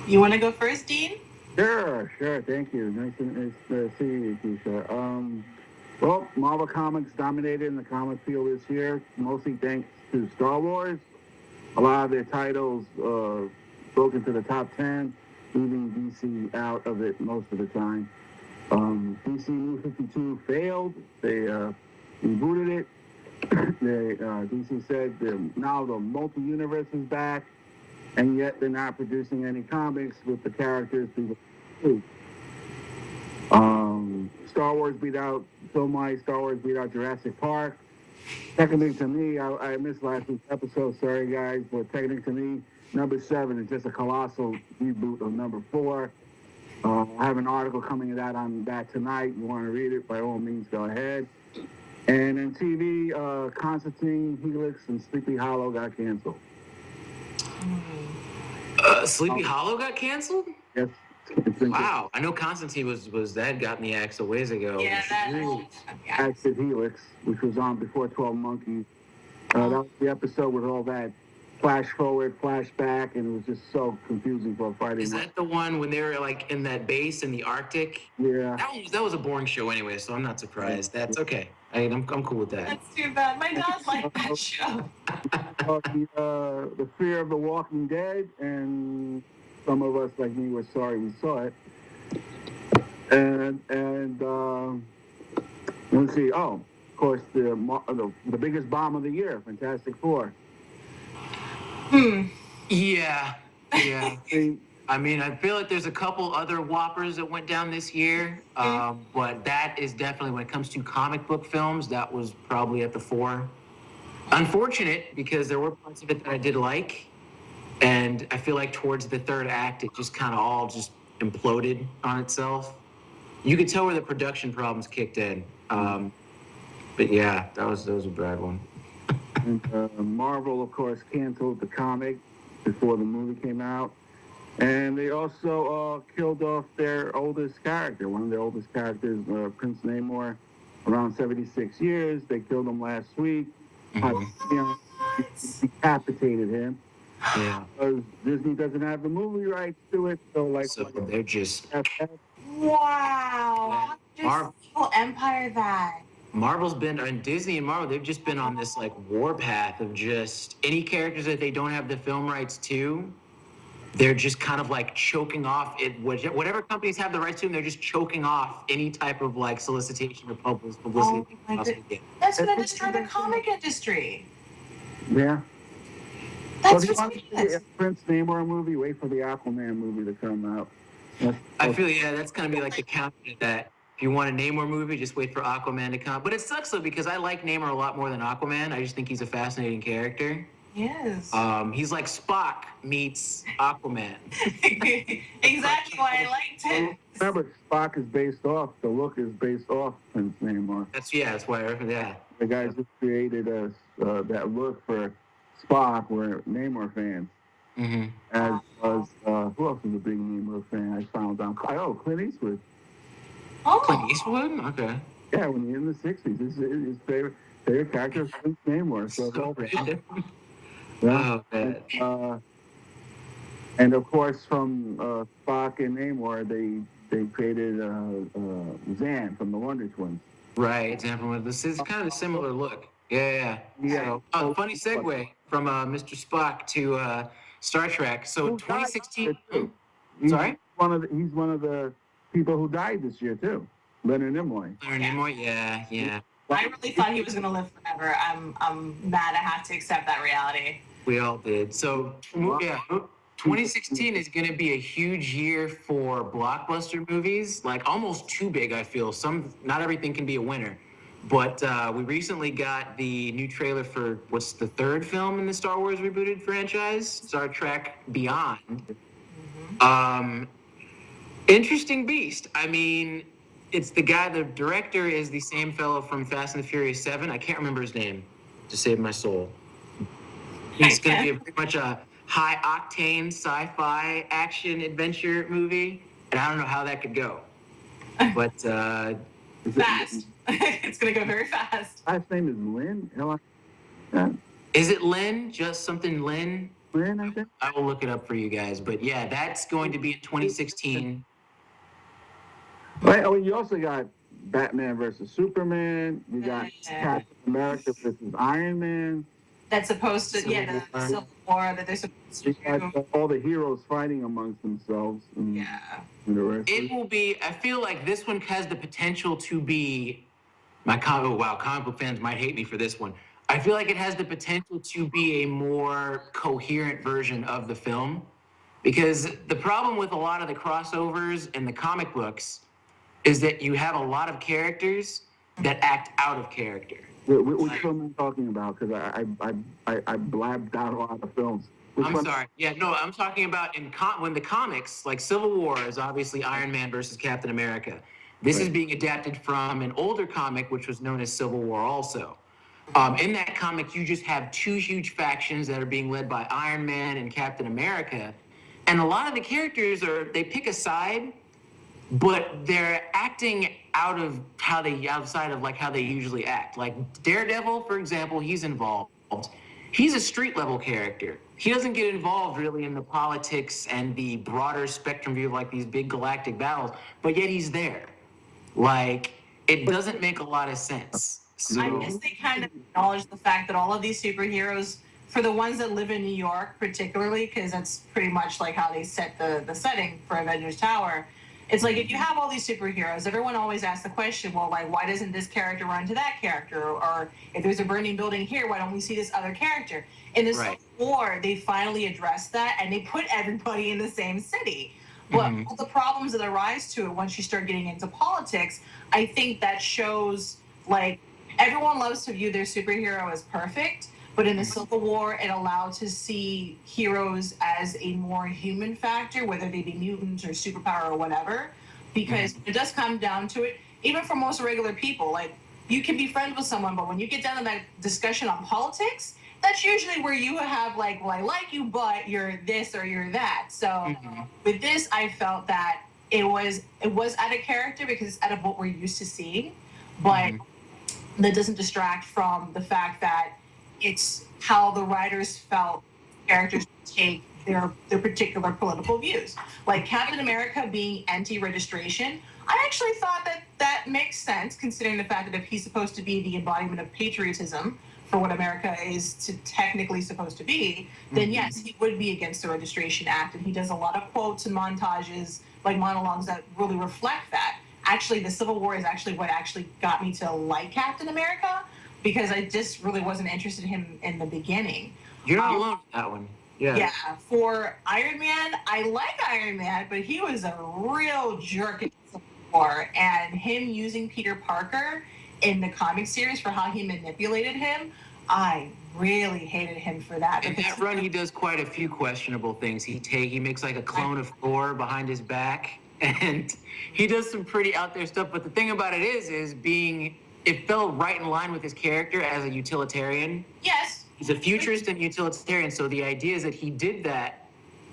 You want to go first, Dean? Sure, sure. Thank you. Nice to see you, Geisha. Well, Marvel Comics dominated in the comic field this year, mostly thanks to Star Wars. A lot of their titles broke into the top 10, leaving DC out of it most of the time. DC New 52 failed. They rebooted it. DC said now the multi-universe is back, and yet they're not producing any comics with the characters people do. Star Wars beat out Star Wars beat out Jurassic Park. Technically, to me, I missed last week's episode. Sorry, guys, but technically, to me, number 7 is just a colossal reboot of number 4. I have an article coming out on that tonight. You want to read it? By all means, go ahead. And in TV, Constantine, Helix, and Sleepy Hollow got canceled. Sleepy Hollow got canceled? Yes. Wow, I know Constantine was that got in the axe a ways ago. Yeah, Active Helix, which was on before 12 Monkeys. That was the episode with all that flash forward, flash back, and it was just so confusing for a Friday night. Is that the one when they were like in that base in the Arctic? Yeah. That was a boring show anyway, so I'm not surprised. That's okay. I'm cool with that. That's too bad. My dad liked that show. The Fear of the Walking Dead, and some of us like me were sorry we saw it. And let's see. Oh, of course, the biggest bomb of the year, Fantastic Four. Yeah. I mean, I feel like there's a couple other whoppers that went down this year, but that is definitely, when it comes to comic book films, that was probably at the fore. Unfortunate, because there were parts of it that I did like, and I feel like towards the third act, it just kind of all just imploded on itself. You could tell where the production problems kicked in. But yeah, that was a bad one. And Marvel, of course, canceled the comic before the movie came out. And they also killed off their oldest character, one of their oldest characters, Prince Namor, around 76 years. They killed him last week. Decapitated him. Yeah. Because Disney doesn't have the movie rights to it. So they're just... Wow. How did Empire that? Marvel's been, and Disney and Marvel, they've just been on this like war path of just any characters that they don't have the film rights to, they're just kind of like choking off it. Whatever companies have the rights to them, they're just choking off any type of like solicitation or publicity. That's going to destroy the comic industry. Yeah. That's ridiculous. Prince Namor movie, wait for the Aquaman movie to come out. I feel, that's going to be like the counter to that. If you want a Namor movie, just wait for Aquaman to come. But it sucks though, because I like Namor a lot more than Aquaman. I just think he's a fascinating character. Yes. He's like Spock meets Aquaman. Exactly why I liked him. Remember, Spock is based off, the look is based off Prince Namor. That's why, yeah. The guys who created that look for Spock were Namor fans. Mm-hmm. As was, who else was a big Namor fan? I found out. Oh, Clint Eastwood. Oh. Clint Eastwood? Okay. Yeah, when he in the 60s, his favorite character was Prince Namor. So random. Yeah. Oh, and of course, from Spock and Namor, they created Zan from the Wonder Twins. Right, Zan from this is kind of a similar look. Yeah. So, funny segue from Mr. Spock to Star Trek. So 2016. Sorry? He's one of the people who died this year too. Leonard Nimoy. Yeah. I really thought he was going to live forever. I'm mad I have to accept that reality. We all did. So, 2016 is going to be a huge year for blockbuster movies, like almost too big, I feel. Not everything can be a winner. But we recently got the new trailer for what's the third film in the Star Wars rebooted franchise, Star Trek Beyond. Mm-hmm. Interesting beast. I mean, it's the director is the same fellow from Fast and the Furious 7. I can't remember his name, to save my soul. He's going to be pretty much a high-octane sci-fi action adventure movie, and I don't know how that could go. But fast. It's going to go very fast. Last name is Lin? Is it Lin? Just something Lin? Superman, I think. I will look it up for you guys. But yeah, that's going to be in 2016. Right. Oh, you also got Batman versus Superman. You got Captain America versus Iron Man. That's supposed to, Civil the War. Civil War that they're supposed to You got do. all the heroes fighting amongst themselves. Yeah. And the rest. It will be. I feel like this one has the potential to be. Oh wow, comic book fans might hate me for this one. I feel like it has the potential to be a more coherent version of the film, because the problem with a lot of the crossovers in the comic books is that you have a lot of characters that act out of character. Which film are you talking about? Because I blabbed out a lot of films. I'm sorry. Yeah, no, I'm talking about when the comics, like Civil War, is obviously Iron Man versus Captain America. This is being adapted from an older comic, which was known as Civil War also. In that comic, you just have two huge factions that are being led by Iron Man and Captain America. And a lot of the characters they pick a side, but they're acting outside of like how they usually act. Like Daredevil, for example, he's involved. He's a street level character. He doesn't get involved really in the politics and the broader spectrum view of like these big galactic battles, but yet he's there. Like, it doesn't make a lot of sense. So, I guess they kind of acknowledge the fact that all of these superheroes, for the ones that live in New York particularly, because that's pretty much like how they set the setting for Avengers Tower. It's like, if you have all these superheroes, everyone always asks the question, well, like, why doesn't this character run to that character? Or if there's a burning building here, why don't we see this other character? In this war, they finally addressed that, and they put everybody in the same city. But all the problems that arise to it once you start getting into politics, I think that shows, like, everyone loves to view their superhero as perfect, but in the Civil War, it allowed to see heroes as a more human factor, whether they be mutants or superpower or whatever. Because it does come down to it, even for most regular people, like, you can be friends with someone, but when you get down to that discussion on politics, that's usually where you have like, well, I like you, but you're this or you're that. So with this, I felt that it was out of character because it's out of what we're used to seeing, but that doesn't distract from the fact that it's how the writers felt characters take their particular political views. Like Captain America being anti-registration, I actually thought that makes sense considering the fact that if he's supposed to be the embodiment of patriotism for what America is technically supposed to be, then yes, he would be against the Registration Act, and he does a lot of quotes and montages, like monologues that really reflect that. Actually, the Civil War is actually what actually got me to like Captain America, because I just really wasn't interested in him in the beginning. You're not alone with that one. Yeah. Yeah. For Iron Man, I like Iron Man, but he was a real jerk in Civil War, and him using Peter Parker in the comic series for how he manipulated him, I really hated him for that. In that run, he does quite a few questionable things. He makes like a clone of Thor behind his back, and he does some pretty out there stuff. But the thing about it is it fell right in line with his character as a utilitarian. Yes. He's a futurist and utilitarian, so the idea is that he did that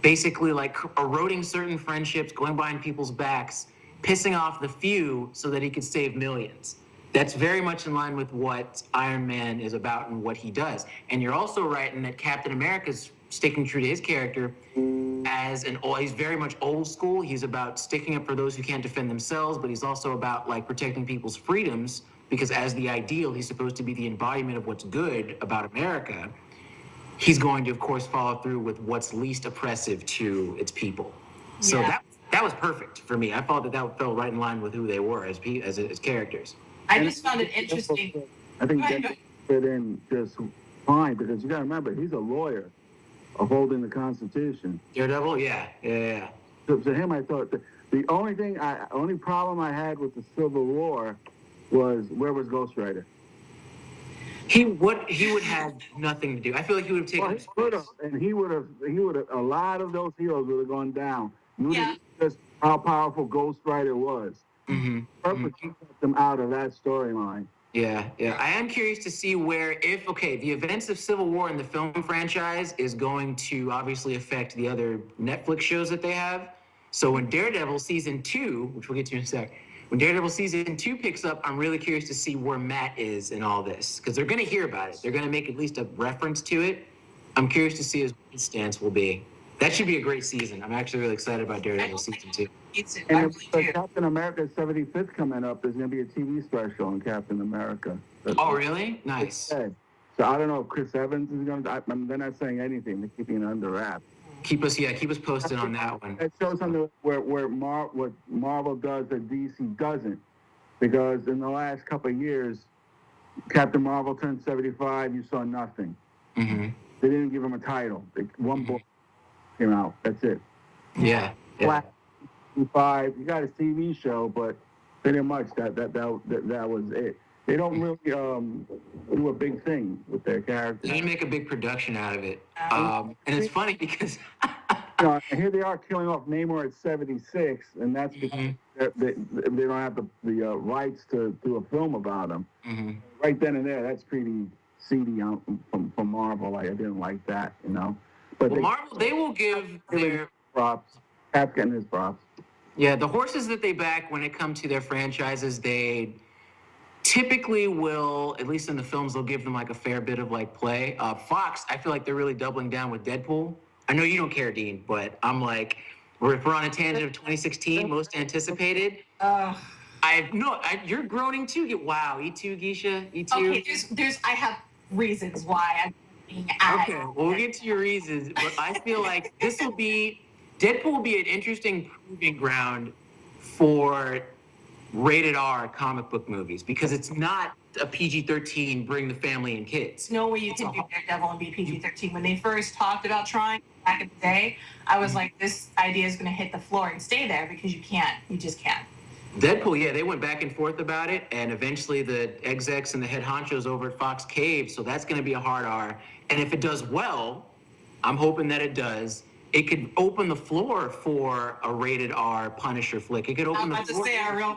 basically like eroding certain friendships, going behind people's backs, pissing off the few so that he could save millions. That's very much in line with what Iron Man is about and what he does. And you're also right in that Captain America's sticking true to his character he's very much old school. He's about sticking up for those who can't defend themselves, but he's also about like protecting people's freedoms, because as the ideal, he's supposed to be the embodiment of what's good about America. He's going to, of course, follow through with what's least oppressive to its people. So that was perfect for me. I thought that fell right in line with who they were as characters. I just found it interesting. I think that fit in just fine, because you got to remember, he's a lawyer upholding the Constitution. Daredevil, yeah. So to him, I thought the only problem I had with the Civil War was, where was Ghost Rider? He would have nothing to do. I feel like he would have taken. He would have. A lot of those heroes would have gone down. Just how powerful Ghost Rider was. Purposely kept them out of that storyline. Yeah. I am curious to see the events of Civil War in the film franchise is going to obviously affect the other Netflix shows that they have. So when Daredevil season 2, which we'll get to in a sec, when Daredevil season 2 picks up, I'm really curious to see where Matt is in all this, because they're going to hear about it. They're going to make at least a reference to it. I'm curious to see his stance will be. That should be a great season. I'm actually really excited about Daredevil season 2. It's I And really the do. Captain America 75th coming up, there's going to be a TV special on Captain America. Oh, really? Nice. Okay. So I don't know if Chris Evans is going to. They're not saying anything. They're keeping it under wraps. Keep us posted on that one. That shows something what Marvel does that DC doesn't, because in the last couple of years, Captain Marvel turned 75. You saw nothing. Mm-hmm. They didn't give him a title. One book came out. That's it. Yeah. Black 5. You got a TV show, but pretty much that was it. They don't really do a big thing with their characters. They didn't make a big production out of it. And it's funny because Here they are killing off Namor at 76, and that's because they don't have the rights to do a film about him. Mm-hmm. Right then and there, that's pretty seedy from Marvel. Like, I didn't like that, But Marvel, they will give their props. Cap's getting his props. Yeah, the horses that they back when it comes to their franchises, they typically will, at least in the films, they'll give them like a fair bit of like play. Fox, I feel like they're really doubling down with Deadpool. I know you don't care, Dean, but I'm like, if we're on a tangent of 2016, most anticipated. You're groaning too. Wow, E2, Geisha, E2. Okay, I have reasons why I'm being at. Okay, well, we'll get to your reasons, but I feel like Deadpool will be an interesting proving ground for rated R comic book movies because it's not a PG-13 bring the family and kids. No way you can do Daredevil and be PG-13. When they first talked about trying back in the day, I was like, this idea is going to hit the floor and stay there because you can't. You just can't. Deadpool, yeah, they went back and forth about it, and eventually the execs and the head honchos over at Fox caved, so that's going to be a hard R. And if it does well, I'm hoping that it does, it could open the floor for a rated R Punisher flick. It could open the floor. I'm about to say a real